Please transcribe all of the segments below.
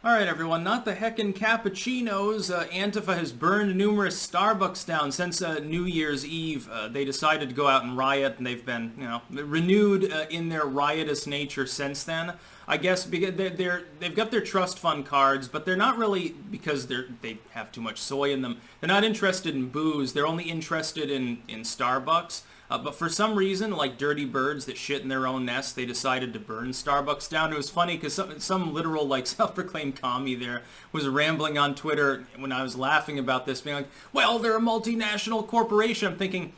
Alright everyone, not the heckin' Cappuccinos. Antifa has burned numerous Starbucks down since New Year's Eve. They decided to go out and riot, and they've been, renewed in their riotous nature since then. I guess because they've got their trust fund cards, but they're not really, because they have too much soy in them, they're not interested in booze. They're only interested in Starbucks. But for some reason, like dirty birds that shit in their own nest, they decided to burn Starbucks down. It was funny because some literal, like, self-proclaimed commie there was rambling on Twitter when I was laughing about this, being like, well, they're a multinational corporation. I'm thinking,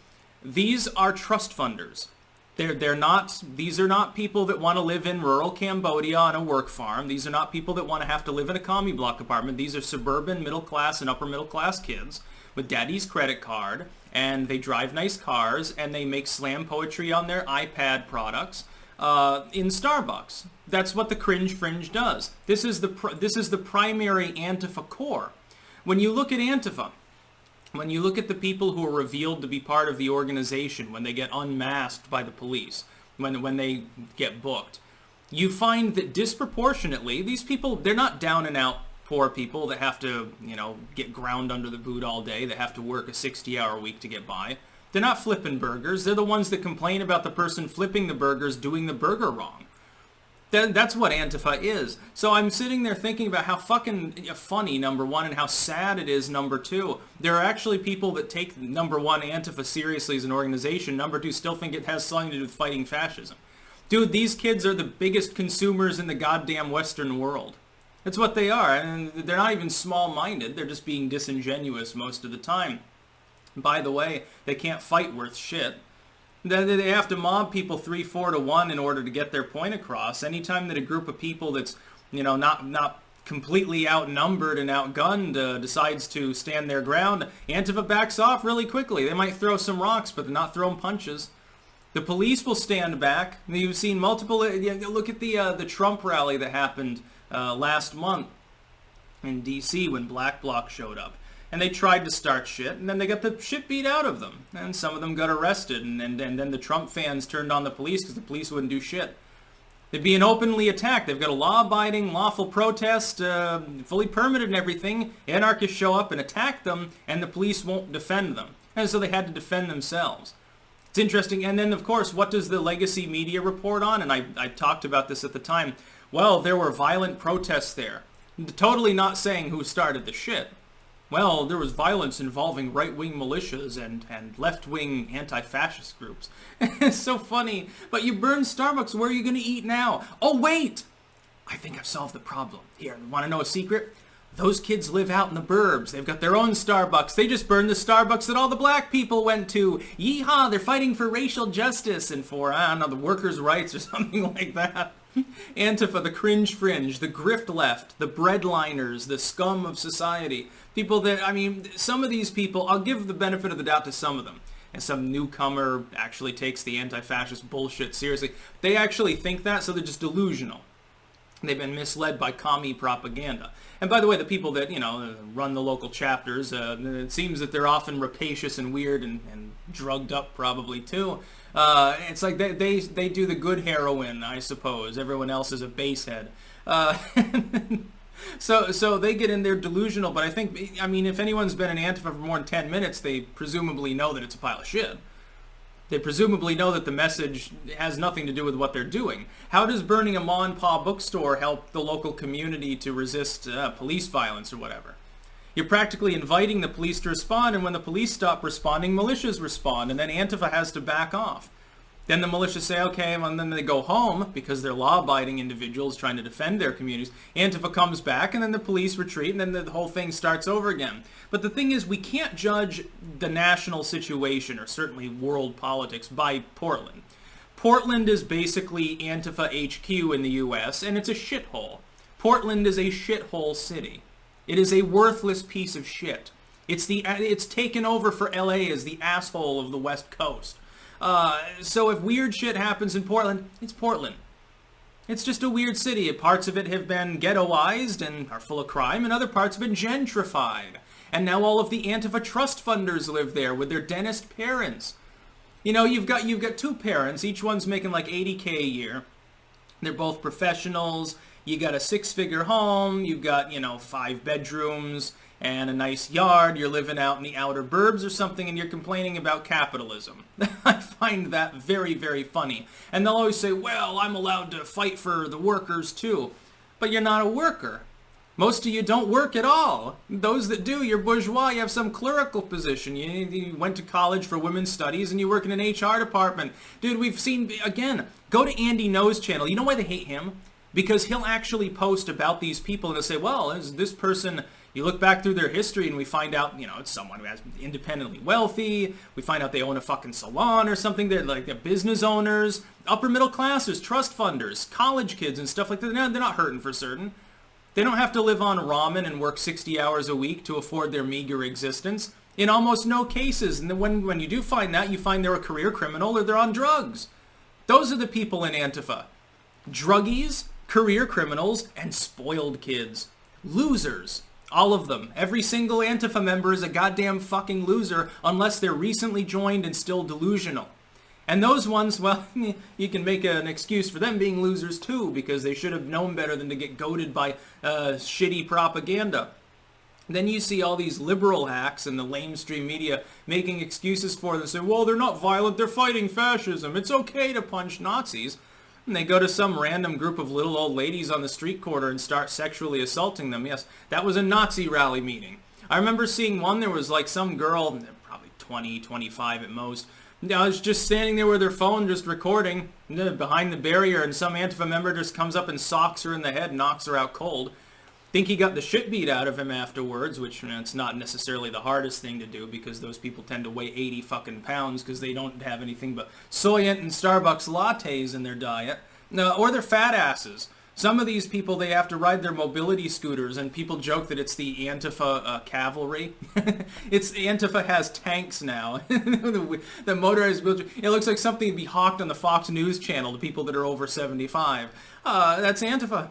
these are trust funders. These are not people that want to live in rural Cambodia on a work farm. These are not people that want to have to live in a commie block apartment. These are suburban, middle-class, and upper-middle-class kids with daddy's credit card, and they drive nice cars, and they make slam poetry on their iPad products in Starbucks. That's what the cringe fringe does. This is the primary Antifa core. When you look at Antifa, when you look at the people who are revealed to be part of the organization, when they get unmasked by the police, when they get booked, you find that disproportionately, these people, they're not down and out poor people that have to, get ground under the boot all day, that have to work a 60-hour week to get by. They're not flipping burgers. They're the ones that complain about the person flipping the burgers doing the burger wrong. That's what Antifa is. So I'm sitting there thinking about how fucking funny, number one, and how sad it is, number two. There are actually people that take, number one, Antifa seriously as an organization. Number two, still think it has something to do with fighting fascism. Dude, these kids are the biggest consumers in the goddamn Western world. That's what they are, and they're not even small-minded. They're just being disingenuous most of the time. By the way, they can't fight worth shit. They have to mob people 3-4 to 1 in order to get their point across. Anytime that a group of people that's, not completely outnumbered and outgunned decides to stand their ground, Antifa backs off really quickly. They might throw some rocks, but they're not throwing punches. The police will stand back. You've seen multiple... Look at the Trump rally that happened last month in D.C. when Black Bloc showed up. And they tried to start shit, and then they got the shit beat out of them. And some of them got arrested, and then the Trump fans turned on the police because the police wouldn't do shit. They're being openly attacked. They've got a law-abiding, lawful protest, fully permitted and everything. Anarchists show up and attack them, and the police won't defend them. And so they had to defend themselves. It's interesting. And then, of course, what does the legacy media report on? And I talked about this at the time. Well, there were violent protests there. Totally not saying who started the shit. Well, there was violence involving right-wing militias and left-wing anti-fascist groups. It's so funny. But you burned Starbucks. Where are you going to eat now? Oh, wait! I think I've solved the problem. Here, want to know a secret? Those kids live out in the burbs. They've got their own Starbucks. They just burned the Starbucks that all the black people went to. Yeehaw, they're fighting for racial justice and for, I don't know, the workers' rights or something like that. Antifa, the cringe fringe, the grift left, the breadliners, the scum of society. People that, some of these people, I'll give the benefit of the doubt to some of them. And some newcomer actually takes the anti-fascist bullshit seriously. They actually think that, so they're just delusional. They've been misled by commie propaganda. And by the way, the people that, run the local chapters, it seems that they're often rapacious and weird and drugged up probably too. It's like they do the good heroin, I suppose. Everyone else is a basehead. So they get in there delusional, but I think, if anyone's been in Antifa for more than 10 minutes, they presumably know that it's a pile of shit. They presumably know that the message has nothing to do with what they're doing. How does burning a ma and pa bookstore help the local community to resist police violence or whatever? You're practically inviting the police to respond, and when the police stop responding, militias respond, and then Antifa has to back off. Then the militias say, okay, and then they go home, because they're law-abiding individuals trying to defend their communities. Antifa comes back, and then the police retreat, and then the whole thing starts over again. But the thing is, we can't judge the national situation, or certainly world politics, by Portland. Portland is basically Antifa HQ in the U.S., and it's a shithole. Portland is a shithole city. It is a worthless piece of shit. It's taken over for LA as the asshole of the West Coast. So if weird shit happens in Portland, it's Portland. It's just a weird city. Parts of it have been ghettoized and are full of crime, and other parts have been gentrified. And now all of the Antifa trust funders live there with their dentist parents. You've got two parents. Each one's making like $80K a year. They're both professionals, you got a 6-figure home, you've got, 5 bedrooms and a nice yard, you're living out in the outer burbs or something, and you're complaining about capitalism. I find that very, very funny. And they'll always say, well, I'm allowed to fight for the workers too. But you're not a worker. Most of you don't work at all. Those that do, you're bourgeois, you have some clerical position. You went to college for women's studies and you work in an HR department. Dude, we've seen, again, go to Andy No's channel. You know why they hate him? Because he'll actually post about these people and they'll say, well, is this person, you look back through their history and we find out, it's someone who has independently wealthy. We find out they own a fucking salon or something. They're business owners, upper middle classes, trust funders, college kids and stuff like that. No, they're not hurting for certain. They don't have to live on ramen and work 60 hours a week to afford their meager existence. In almost no cases. And then when you do find that, you find they're a career criminal or they're on drugs. Those are the people in Antifa. Druggies, career criminals, and spoiled kids. Losers. All of them. Every single Antifa member is a goddamn fucking loser unless they're recently joined and still delusional. And those ones, well, you can make an excuse for them being losers too, because they should have known better than to get goaded by shitty propaganda. Then you see all these liberal hacks in the lamestream media making excuses for them, saying, well, they're not violent, they're fighting fascism. It's okay to punch Nazis. And they go to some random group of little old ladies on the street corner and start sexually assaulting them. Yes, that was a Nazi rally meeting. I remember seeing one, there was like some girl, probably 20, 25 at most, I was just standing there with her phone, just recording, behind the barrier, and some Antifa member just comes up and socks her in the head, knocks her out cold. Think he got the shit beat out of him afterwards, which it's not necessarily the hardest thing to do, because those people tend to weigh 80 fucking pounds because they don't have anything but Soylent and Starbucks lattes in their diet, or they're fat asses. Some of these people, they have to ride their mobility scooters, and people joke that it's the Antifa cavalry. Antifa has tanks now. The motorized wheelchair. It looks like something to be hawked on the Fox News channel to people that are over 75. That's Antifa.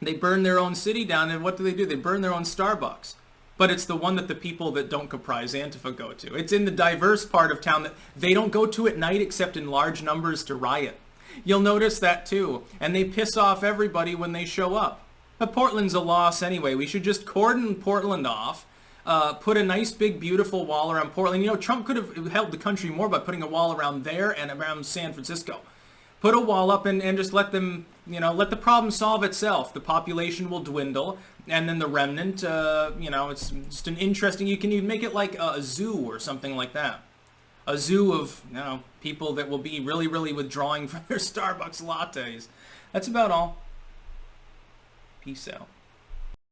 They burn their own city down, and what do? They burn their own Starbucks. But it's the one that the people that don't comprise Antifa go to. It's in the diverse part of town that they don't go to at night except in large numbers to riot. You'll notice that too. And they piss off everybody when they show up. But Portland's a loss anyway. We should just cordon Portland off. Put a nice big beautiful wall around Portland. Trump could have helped the country more by putting a wall around there and around San Francisco. Put a wall up and just let them, let the problem solve itself. The population will dwindle. And then the remnant, it's just an interesting, you can even make it like a zoo or something like that. A zoo of, people that will be really, really withdrawing from their Starbucks lattes. That's about all. Peace out.